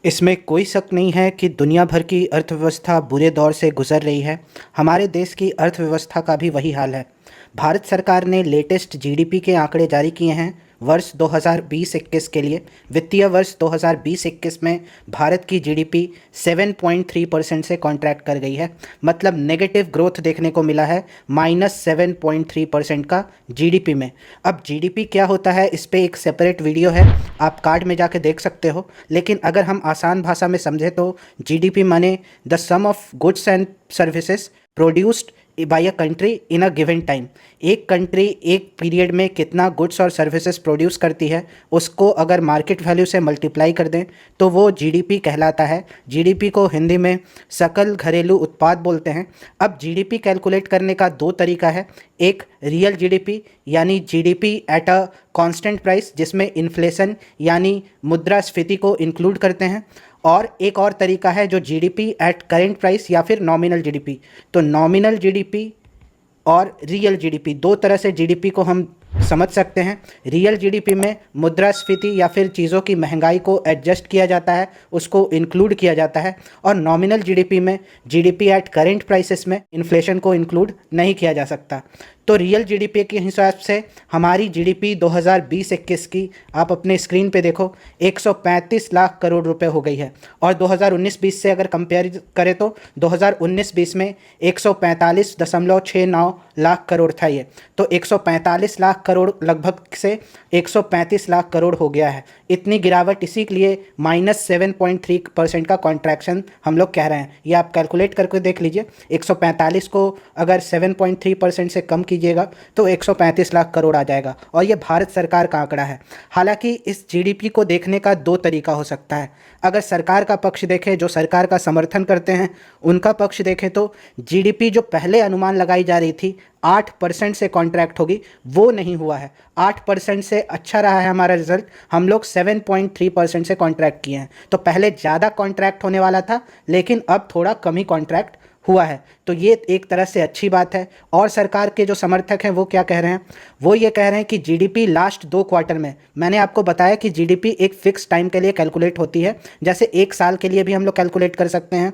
इसमें कोई शक नहीं है कि दुनिया भर की अर्थव्यवस्था बुरे दौर से गुजर रही है। हमारे देश की अर्थव्यवस्था का भी वही हाल है। भारत सरकार ने लेटेस्ट जीडीपी के आंकड़े जारी किए हैं वर्ष 2020-21 के लिए। वित्तीय वर्ष 2020-21 में भारत की जीडीपी 7.3% से कॉन्ट्रैक्ट कर गई है। मतलब नेगेटिव ग्रोथ देखने को मिला है -7.3% का जीडीपी में। अब जीडीपी क्या होता है इस पे एक सेपरेट वीडियो है, आप कार्ड में जाके देख सकते हो। लेकिन अगर हम आसान भाषा में समझे तो जीडीपी माने the sum of goods and services produced by a country in a given time. एक कंट्री एक पीरियड में कितना गुड्स और सर्विसेज प्रोड्यूस करती है, उसको अगर मार्केट वैल्यू से मल्टीप्लाई कर दें तो वो जीडीपी कहलाता है। जीडीपी को हिंदी में सकल घरेलू उत्पाद बोलते हैं। अब जीडीपी कैलकुलेट करने का दो तरीका है। एक रियल जीडीपी यानी GDP at a constant price, जिसमें इन्फ्लेशन यानी मुद्रास्फीति को इंक्लूड करते हैं, और एक और तरीका है जो जीडीपी एट करेंट प्राइस या फिर नॉमिनल जीडीपी। तो नॉमिनल जीडीपी और रियल जीडीपी, दो तरह से जीडीपी को हम समझ सकते हैं। रियल जीडीपी में मुद्रास्फीति या फिर चीज़ों की महंगाई को एडजस्ट किया जाता है, उसको इंक्लूड किया जाता है। और नॉमिनल जीडीपी में जीडीपी एट करेंट प्राइसेस में इन्फ्लेशन को इंक्लूड नहीं किया जा सकता। तो रियल जीडीपी के हिसाब से हमारी जीडीपी 2020-21 की आप अपने स्क्रीन पे देखो 135 लाख करोड़ रुपए हो गई है। और 2019-20 से अगर कंपेयर करें तो 2019-20 में 145.69 लाख करोड़ था ये। तो 145 लाख करोड़ लगभग से 135 लाख करोड़ हो गया है। इतनी गिरावट इसी के लिए -7.3% का कॉन्ट्रैक्शन हम लोग कह रहे हैं। ये आप कैलकुलेट करके देख लीजिए। 145 को अगर 7.3% से कम कीजिएगा तो 135 लाख करोड़ आ जाएगा, और ये भारत सरकार का आंकड़ा है। हालांकि इस जीडीपी को देखने का दो तरीका हो सकता है। अगर सरकार का पक्ष देखें, जो सरकार का समर्थन करते हैं उनका पक्ष देखें, तो जीडीपी जो पहले अनुमान लगाई जा रही थी 8% से कॉन्ट्रैक्ट होगी, वो नहीं हुआ है। 8% से अच्छा रहा है हमारा रिजल्ट। हम लोग 7.3% से कॉन्ट्रैक्ट किए हैं। तो पहले ज़्यादा कॉन्ट्रैक्ट होने वाला था, लेकिन अब थोड़ा कम ही कॉन्ट्रैक्ट हुआ है। तो ये एक तरह से अच्छी बात है। और सरकार के जो समर्थक हैं वो क्या कह रहे हैं, वो ये कह रहे हैं कि जीडीपी लास्ट 2 क्वार्टर में, मैंने आपको बताया कि जीडीपी एक फिक्स टाइम के लिए कैलकुलेट होती है। जैसे एक साल के लिए भी हम लोग कैलकुलेट कर सकते हैं,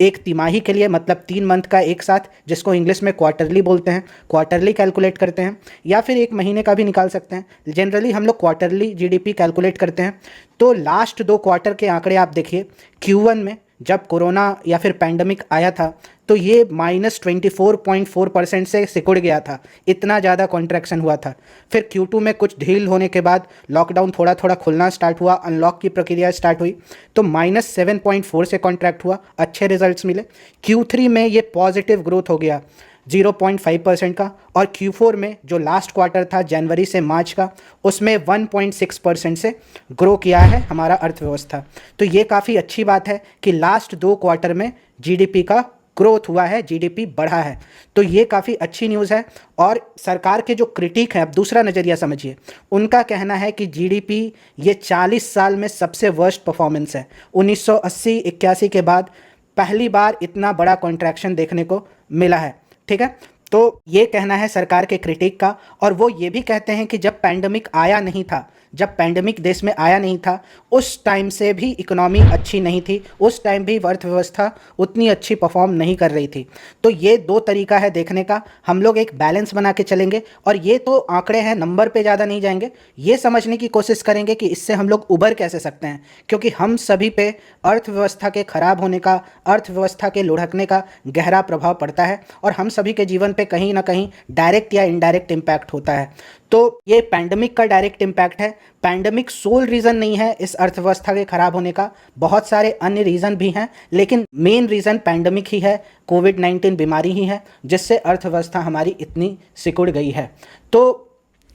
एक तिमाही के लिए मतलब 3 मंथ का एक साथ, जिसको इंग्लिश में क्वार्टरली बोलते हैं, क्वार्टरली कैलकुलेट करते हैं, या फिर एक महीने का भी निकाल सकते हैं। जनरली हम लोग क्वार्टरली जीडीपी कैलकुलेट करते हैं। तो लास्ट 2 क्वार्टर के आंकड़े आप देखिए। Q1 में जब कोरोना या फिर पैंडमिक आया था तो ये -24.4% से सिकुड़ गया था, इतना ज़्यादा कॉन्ट्रैक्शन हुआ था। फिर Q2 में कुछ ढील होने के बाद लॉकडाउन थोड़ा थोड़ा खुलना स्टार्ट हुआ, अनलॉक की प्रक्रिया स्टार्ट हुई, तो -7.4 से कॉन्ट्रैक्ट हुआ, अच्छे रिजल्ट्स मिले। Q3 में ये पॉजिटिव ग्रोथ हो गया 0.5% का, और Q4 में जो लास्ट क्वार्टर था जनवरी से मार्च का, उसमें 1.6% से ग्रो किया है हमारा अर्थव्यवस्था। तो ये काफ़ी अच्छी बात है कि लास्ट 2 क्वार्टर में जीडीपी का ग्रोथ हुआ है, जीडीपी बढ़ा है। तो ये काफ़ी अच्छी न्यूज़ है। और सरकार के जो क्रिटिक हैं, अब दूसरा नज़रिया समझिए, उनका कहना है कि जीडीपी ये 40 साल में सबसे वर्स्ट परफॉर्मेंस है। 1980-81 के बाद पहली बार इतना बड़ा कॉन्ट्रैक्शन देखने को मिला है। ठीक है, तो ये कहना है सरकार के क्रिटिक का। और वो ये भी कहते हैं कि जब पैंडमिक आया नहीं था, जब पैंडमिक देश में आया नहीं था, उस टाइम से भी इकोनॉमी अच्छी नहीं थी, उस टाइम भी अर्थव्यवस्था उतनी अच्छी परफॉर्म नहीं कर रही थी। तो ये दो तरीका है देखने का। हम लोग एक बैलेंस बना के चलेंगे, और ये तो आंकड़े हैं, नंबर पे ज़्यादा नहीं जाएंगे। ये समझने की कोशिश करेंगे कि इससे हम लोग उबर कैसे सकते हैं, क्योंकि हम सभी पे अर्थव्यवस्था के खराब होने का, अर्थव्यवस्था के लुढ़कने का गहरा प्रभाव पड़ता है, और हम सभी के जीवन पे कहीं ना कहीं डायरेक्ट या इनडायरेक्ट इम्पैक्ट होता है। तो ये पैंडमिक का डायरेक्ट इम्पैक्ट है। पैंडमिक सोल रीज़न नहीं है इस अर्थव्यवस्था के खराब होने का, बहुत सारे अन्य रीज़न भी हैं, लेकिन मेन रीज़न पैंडमिक ही है, कोविड-19 बीमारी ही है, जिससे अर्थव्यवस्था हमारी इतनी सिकुड़ गई है। तो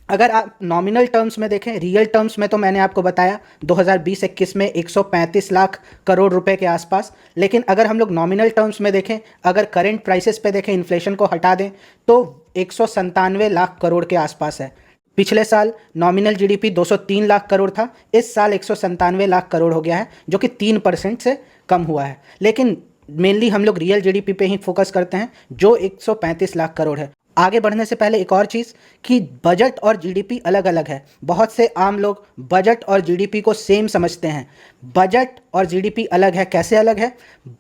अगर आप नॉमिनल टर्म्स में देखें, रियल टर्म्स में तो मैंने आपको बताया 2020-21 में 135 लाख करोड़ रुपए के आसपास। लेकिन अगर हम लोग नॉमिनल टर्म्स में देखें, अगर करंट प्राइसेस पे देखें, इन्फ्लेशन को हटा दें, तो 197 लाख करोड़ के आसपास है। पिछले साल नॉमिनल जीडीपी 203 लाख करोड़ था, इस साल 197 लाख करोड़ हो गया है, जो कि 3% से कम हुआ है। लेकिन मेनली हम लोग रियल जीडीपी पे ही फोकस करते हैं, जो 135 लाख करोड़ है। आगे बढ़ने से पहले एक और चीज़ कि बजट और जीडीपी अलग अलग है। बहुत से आम लोग बजट और जीडीपी को सेम समझते हैं। बजट और जीडीपी अलग है। कैसे अलग है?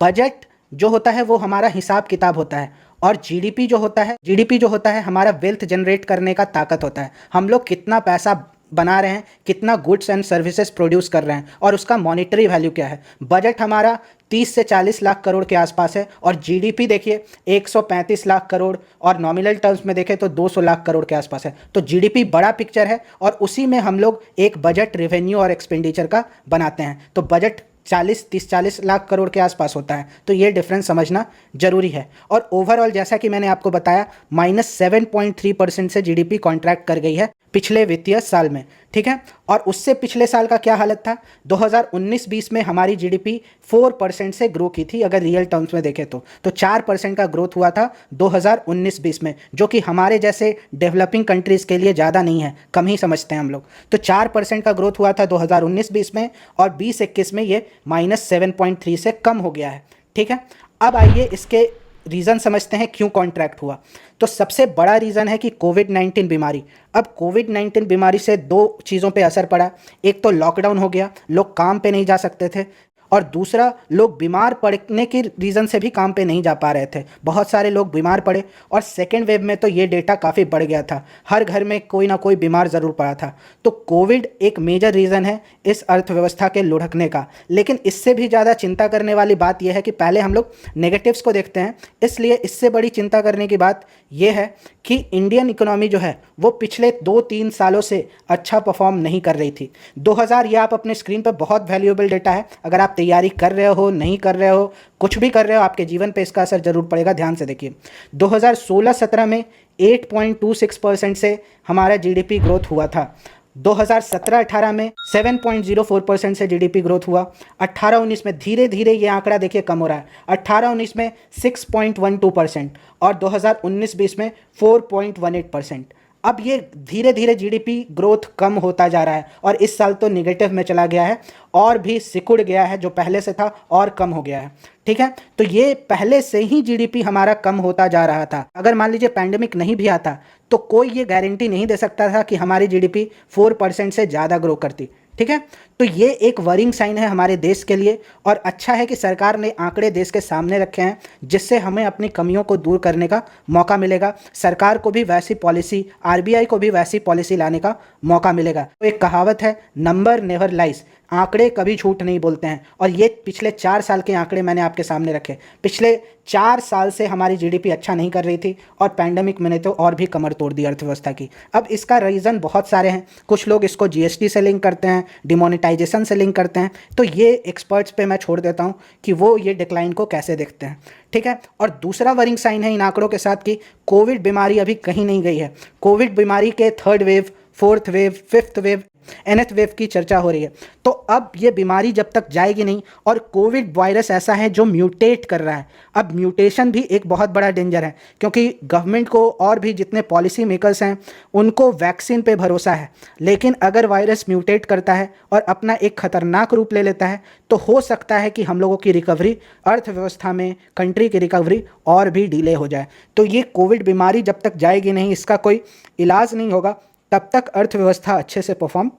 बजट जो होता है वो हमारा हिसाब किताब होता है, और जीडीपी जो होता है हमारा वेल्थ जनरेट करने का ताकत होता है। हम लोग कितना पैसा बना रहे हैं, कितना गुड्स एंड सर्विसेज प्रोड्यूस कर रहे हैं, और उसका मॉनेटरी वैल्यू क्या है। बजट हमारा 30 से 40 लाख करोड़ के आसपास है, और जीडीपी देखिए 135 लाख करोड़, और नॉमिनल टर्म्स में देखें तो 200 लाख करोड़ के आसपास है। तो जीडीपी बड़ा पिक्चर है, और उसी में हम लोग एक बजट रेवेन्यू और एक्सपेंडिचर का बनाते हैं। तो बजट 40 लाख करोड़ के आसपास होता है। तो ये डिफरेंस समझना जरूरी है। और ओवरऑल जैसा कि मैंने आपको बताया, -7.3% से जीडीपी कॉन्ट्रैक्ट कर गई है पिछले वित्तीय साल में, ठीक है। और उससे पिछले साल का क्या हालत था? 2019-20 में हमारी जीडीपी 4% से ग्रो की थी, अगर रियल टर्म्स में देखें तो 4% का ग्रोथ हुआ था 2019-20 में, जो कि हमारे जैसे डेवलपिंग कंट्रीज़ के लिए ज़्यादा नहीं है, कम ही समझते हैं हम लोग। तो 4% का ग्रोथ हुआ था 2019-20 में, और 20-21 में ये -7.3 से कम हो गया है, ठीक है। अब आइए इसके रीज़न समझते हैं क्यों कॉन्ट्रैक्ट हुआ। तो सबसे बड़ा रीज़न है कि कोविड-19 बीमारी। अब कोविड-19 बीमारी से दो चीज़ों पे असर पड़ा। एक तो लॉकडाउन हो गया, लोग काम पे नहीं जा सकते थे, और दूसरा लोग बीमार पड़ने की रीज़न से भी काम पे नहीं जा पा रहे थे। बहुत सारे लोग बीमार पड़े, और सेकेंड वेव में तो ये डेटा काफ़ी बढ़ गया था, हर घर में कोई ना कोई बीमार ज़रूर पड़ा था। तो कोविड एक मेजर रीज़न है इस अर्थव्यवस्था के लुढ़कने का। लेकिन इससे भी ज़्यादा चिंता करने वाली बात यह है कि पहले हम लोग नेगेटिव्स को देखते हैं, इसलिए इससे बड़ी चिंता करने की बात यह है कि इंडियन इकोनॉमी जो है वो पिछले 2-3 सालों से अच्छा परफॉर्म नहीं कर रही थी। 2000, ये आप अपने स्क्रीन पर, बहुत वैल्यूएबल डेटा है। अगर आप तैयारी कर रहे हो, नहीं कर रहे हो, कुछ भी कर रहे हो, आपके जीवन पे इसका असर जरूर पड़ेगा। ध्यान से देखिए, 2016-17 में 8.26% से हमारा जीडीपी ग्रोथ हुआ था। 2017-18 में 7.04% से जीडीपी ग्रोथ हुआ। 18-19 में धीरे धीरे ये आंकड़ा देखिए कम हो रहा है। 18-19 में 6.12%, और 2019-20 में 4.18%। अब ये धीरे धीरे जीडीपी ग्रोथ कम होता जा रहा है, और इस साल तो निगेटिव में चला गया है, और भी सिकुड़ गया है, जो पहले से था और कम हो गया है, ठीक है। तो ये पहले से ही जीडीपी हमारा कम होता जा रहा था। अगर मान लीजिए पैंडेमिक नहीं भी आता तो कोई ये गारंटी नहीं दे सकता था कि हमारी जीडीपी 4% से ज़्यादा ग्रो करती, ठीक है। तो ये एक वरिंग साइन है हमारे देश के लिए, और अच्छा है कि सरकार ने आंकड़े देश के सामने रखे हैं, जिससे हमें अपनी कमियों को दूर करने का मौका मिलेगा। सरकार को भी वैसी पॉलिसी, आरबीआई को भी वैसी पॉलिसी लाने का मौका मिलेगा। तो एक कहावत है, नंबर नेवर लाइज, आंकड़े कभी झूठ नहीं बोलते हैं। और ये पिछले 4 साल के आंकड़े मैंने आपके सामने रखे। पिछले 4 साल से हमारी जीडीपी अच्छा नहीं कर रही थी, और पैंडेमिक में ने तो और भी कमर तोड़ दी अर्थव्यवस्था की। अब इसका रीज़न बहुत सारे हैं। कुछ लोग इसको जीएसटी से लिंक करते हैं, डिमोनेटाइजेशन से लिंक करते हैं। तो ये एक्सपर्ट्स पे मैं छोड़ देता हूँ कि वो ये डिक्लाइन को कैसे देखते हैं, ठीक है। और दूसरा वरिंग साइन है इन आंकड़ों के साथ कि कोविड बीमारी अभी कहीं नहीं गई है। कोविड बीमारी के 3rd wave, 4th wave, 5th wave, nth wave की चर्चा हो रही है। तो अब ये बीमारी जब तक जाएगी नहीं, और कोविड वायरस ऐसा है जो म्यूटेट कर रहा है। अब म्यूटेशन भी एक बहुत बड़ा डेंजर है, क्योंकि गवर्नमेंट को और भी जितने पॉलिसी मेकर्स हैं उनको वैक्सीन पे भरोसा है, लेकिन अगर वायरस म्यूटेट करता है और अपना एक खतरनाक रूप ले लेता है, तो हो सकता है कि हम लोगों की रिकवरी, अर्थव्यवस्था में कंट्री की रिकवरी और भी डिले हो जाए। तो ये कोविड बीमारी जब तक जाएगी नहीं, इसका कोई इलाज नहीं होगा, तब तक अर्थव्यवस्था अच्छे से परफॉर्म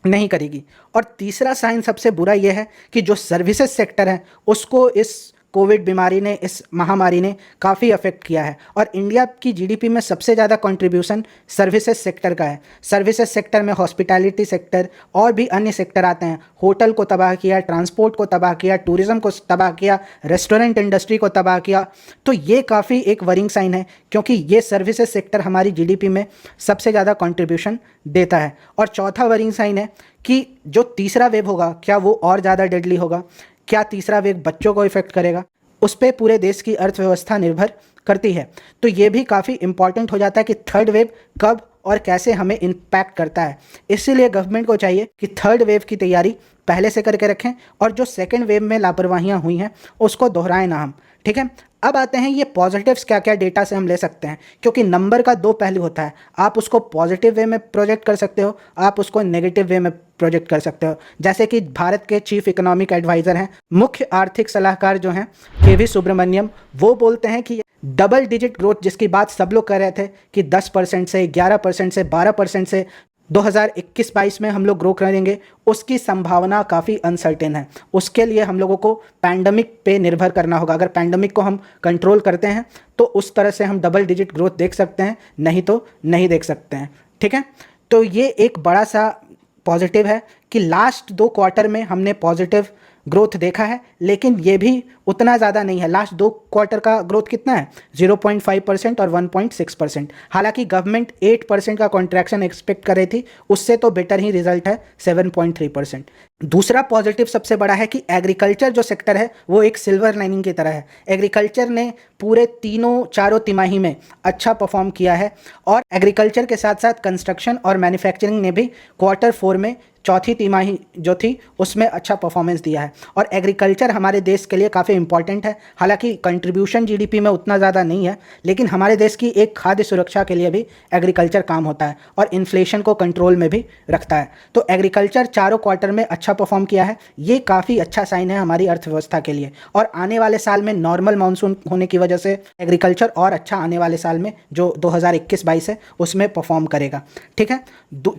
नहीं करेगी। और तीसरा साइन सबसे बुरा यह है कि जो सर्विसेज सेक्टर है उसको इस कोविड बीमारी ने, इस महामारी ने काफ़ी अफेक्ट किया है। और इंडिया की जीडीपी में सबसे ज़्यादा कंट्रीब्यूशन सर्विसेज सेक्टर का है। सर्विसेज सेक्टर में हॉस्पिटैलिटी सेक्टर और भी अन्य सेक्टर आते हैं। होटल को तबाह किया, ट्रांसपोर्ट को तबाह किया, टूरिज़्म को तबाह किया, रेस्टोरेंट इंडस्ट्री को तबाह किया। तो ये काफ़ी एक वरिंग साइन है, क्योंकि ये सर्विसेज सेक्टर हमारी जीडीपी में सबसे ज़्यादा कंट्रीब्यूशन देता है। और चौथा वरिंग साइन है कि जो तीसरा वेव होगा, क्या वो और ज़्यादा डेडली होगा? क्या तीसरा वेव बच्चों को इफेक्ट करेगा? उस पर पूरे देश की अर्थव्यवस्था निर्भर करती है। तो ये भी काफ़ी इंपॉर्टेंट हो जाता है कि 3rd वेव कब और कैसे हमें इम्पैक्ट करता है। इसीलिए गवर्नमेंट को चाहिए कि 3rd वेव की तैयारी पहले से करके रखें, और जो 2nd वेव में लापरवाहियाँ हुई हैं उसको दोहराएं ना हम, ठीक है। अब आते हैं ये पॉजिटिव्स क्या क्या डेटा से हम ले सकते हैं, क्योंकि नंबर का 2 पहलू होता है। आप उसको पॉजिटिव वे में प्रोजेक्ट कर सकते हो, आप उसको नेगेटिव वे में प्रोजेक्ट कर सकते हो। जैसे कि भारत के चीफ इकोनॉमिक एडवाइज़र हैं, मुख्य आर्थिक सलाहकार जो हैं केवी सुब्रमण्यम, वो बोलते हैं कि डबल डिजिट ग्रोथ जिसकी बात सब लोग कर रहे थे कि 10% से 11% से 12% से 2021-22 में हम लोग ग्रो करेंगे, उसकी संभावना काफ़ी अनसर्टेन है। उसके लिए हम लोगों को पैंडमिक पे निर्भर करना होगा। अगर पैंडमिक को हम कंट्रोल करते हैं तो उस तरह से हम डबल डिजिट ग्रोथ देख सकते हैं, नहीं तो नहीं देख सकते हैं। ठीक है, तो ये एक बड़ा सा पॉजिटिव है कि लास्ट 2 क्वार्टर में हमने पॉजिटिव ग्रोथ देखा है, लेकिन ये भी उतना ज़्यादा नहीं है। लास्ट 2 क्वार्टर का ग्रोथ कितना है? 0.5% और 1.6%। हालांकि गवर्नमेंट 8% का कॉन्ट्रैक्शन एक्सपेक्ट कर रही थी, उससे तो बेटर ही रिजल्ट है 7.3%। दूसरा पॉजिटिव सबसे बड़ा है कि एग्रीकल्चर जो सेक्टर है वो एक सिल्वर लाइनिंग की तरह है। एग्रीकल्चर ने पूरे 3-4 तिमाही में अच्छा परफॉर्म किया है, और एग्रीकल्चर के साथ साथ कंस्ट्रक्शन और मैन्युफैक्चरिंग ने भी Q4 में चौथी तिमाही जो थी उसमें अच्छा परफॉर्मेंस दिया है। और एग्रीकल्चर हमारे देश के लिए काफ़ी इंपॉर्टेंट है। हालांकि कंट्रीब्यूशन जीडीपी में उतना ज़्यादा नहीं है, लेकिन हमारे देश की एक खाद्य सुरक्षा के लिए भी एग्रीकल्चर काम होता है और इन्फ्लेशन को कंट्रोल में भी रखता है। तो एग्रीकल्चर 4 क्वार्टर में अच्छा परफॉर्म किया है, ये काफ़ी अच्छा साइन है हमारी अर्थव्यवस्था के लिए। और आने वाले साल में नॉर्मल मानसून होने की वजह से एग्रीकल्चर और अच्छा आने वाले साल में जो 2021-22 है उसमें परफॉर्म करेगा। ठीक है,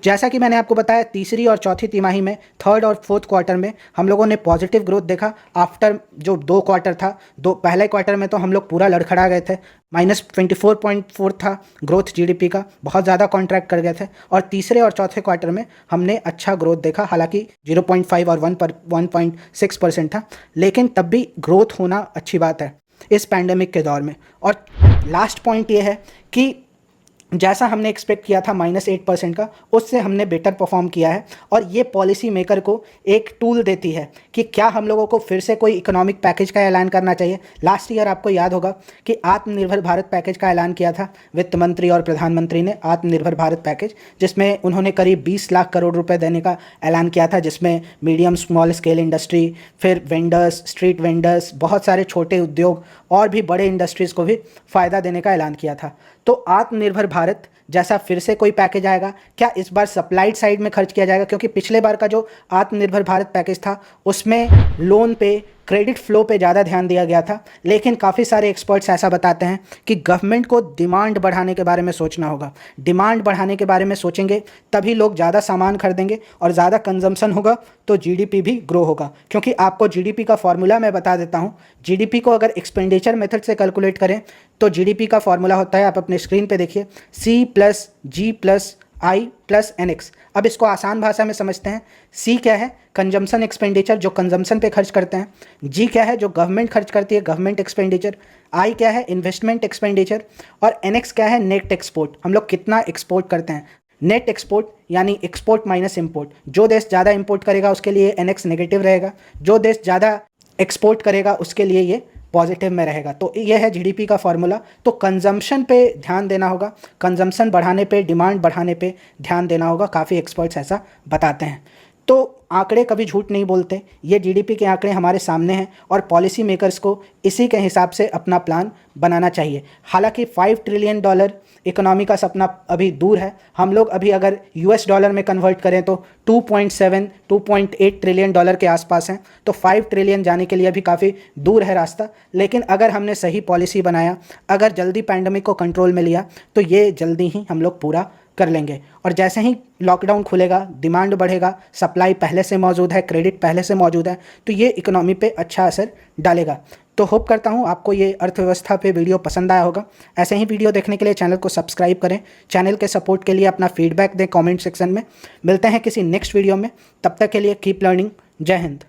जैसा कि मैंने आपको बताया, तीसरी और चौथी तिमाही में, 3rd और 4th क्वार्टर में हम लोगों ने पॉजिटिव ग्रोथ देखा। आफ्टर जो 2 क्वार्टर था, पहले क्वार्टर में तो हम लोग पूरा लड़खड़ा गए थे, -24.4 था ग्रोथ जीडीपी का, बहुत ज़्यादा कॉन्ट्रैक्ट कर गए थे। और तीसरे और चौथे क्वार्टर में हमने अच्छा ग्रोथ देखा, हालांकि 0.5 और 1.6% था, लेकिन तब भी ग्रोथ होना अच्छी बात है इस पैंडेमिक के दौर में। और लास्ट पॉइंट ये है कि जैसा हमने एक्सपेक्ट किया था -8% का, उससे हमने बेटर परफॉर्म किया है। और ये पॉलिसी मेकर को एक टूल देती है कि क्या हम लोगों को फिर से कोई इकोनॉमिक पैकेज का ऐलान करना चाहिए। लास्ट ईयर आपको याद होगा कि आत्मनिर्भर भारत पैकेज का ऐलान किया था वित्त मंत्री और प्रधानमंत्री ने, आत्मनिर्भर भारत पैकेज, जिसमें उन्होंने करीब 20 लाख करोड़ रुपये देने का ऐलान किया था, जिसमें मीडियम स्मॉल स्केल इंडस्ट्री, फिर वेंडर्स, स्ट्रीट वेंडर्स, बहुत सारे छोटे उद्योग और भी बड़े इंडस्ट्रीज़ को भी फ़ायदा देने का ऐलान किया था। तो आत्मनिर्भर भारत जैसा फिर से कोई पैकेज आएगा, क्या इस बार सप्लाइड साइड में खर्च किया जाएगा? क्योंकि पिछले बार का जो आत्मनिर्भर भारत पैकेज था उसमें लोन पे, क्रेडिट फ्लो पे ज़्यादा ध्यान दिया गया था, लेकिन काफ़ी सारे एक्सपर्ट्स ऐसा बताते हैं कि गवर्नमेंट को डिमांड बढ़ाने के बारे में सोचना होगा। डिमांड बढ़ाने के बारे में सोचेंगे तभी लोग ज़्यादा सामान खरीदेंगे और ज़्यादा कंजम्पशन होगा तो जीडीपी भी ग्रो होगा। क्योंकि आपको जीडीपी का फॉर्मूला मैं बता देता हूँ। जीडीपी को अगर एक्सपेंडिचर मेथड से कैलकुलेट करें तो जीडीपी का फॉर्मूला होता है, आप अपने स्क्रीन पे देखिए, C+G+I+NX। अब इसको आसान भाषा में समझते हैं। C क्या है? कंजम्पशन एक्सपेंडिचर, जो कंजम्पशन पे खर्च करते हैं। G क्या है? जो गवर्नमेंट खर्च करती है, गवर्नमेंट एक्सपेंडिचर। I क्या है? Investment expenditure. और NX क्या है? नेट एक्सपोर्ट, हम लोग कितना एक्सपोर्ट करते हैं। नेट एक्सपोर्ट यानी एक्सपोर्ट माइनस इम्पोर्ट। जो देश ज़्यादा इम्पोर्ट करेगा उसके लिए NX नेगेटिव रहेगा, जो देश ज़्यादा एक्सपोर्ट करेगा उसके लिए ये पॉजिटिव में रहेगा। तो ये है जीडीपी का फॉर्मूला। तो कंजम्पशन पे ध्यान देना होगा, कंजम्पशन बढ़ाने पे, डिमांड बढ़ाने पे ध्यान देना होगा। काफ़ी एक्सपर्ट्स ऐसा बताते हैं। तो आंकड़े कभी झूठ नहीं बोलते, ये जीडीपी के आंकड़े हमारे सामने हैं और पॉलिसी मेकर्स को इसी के हिसाब से अपना प्लान बनाना चाहिए। हालांकि $5 ट्रिलियन इकोनॉमी का सपना अभी दूर है। हम लोग अभी अगर US डॉलर में कन्वर्ट करें तो 2.8 ट्रिलियन डॉलर के आसपास हैं। तो 5 ट्रिलियन जाने के लिए अभी काफ़ी दूर है रास्ता, लेकिन अगर हमने सही पॉलिसी बनाया, अगर जल्दी पैंडमिक को कंट्रोल में लिया तो ये जल्दी ही हम लोग पूरा कर लेंगे। और जैसे ही लॉकडाउन खुलेगा, डिमांड बढ़ेगा, सप्लाई पहले से मौजूद है, क्रेडिट पहले से मौजूद है, तो ये इकोनॉमी पे अच्छा असर डालेगा। तो होप करता हूँ आपको ये अर्थव्यवस्था पे वीडियो पसंद आया होगा। ऐसे ही वीडियो देखने के लिए चैनल को सब्सक्राइब करें। चैनल के सपोर्ट के लिए अपना फीडबैक दें कमेंट सेक्शन में। मिलते हैं किसी नेक्स्ट वीडियो में, तब तक के लिए कीप लर्निंग। जय हिंद।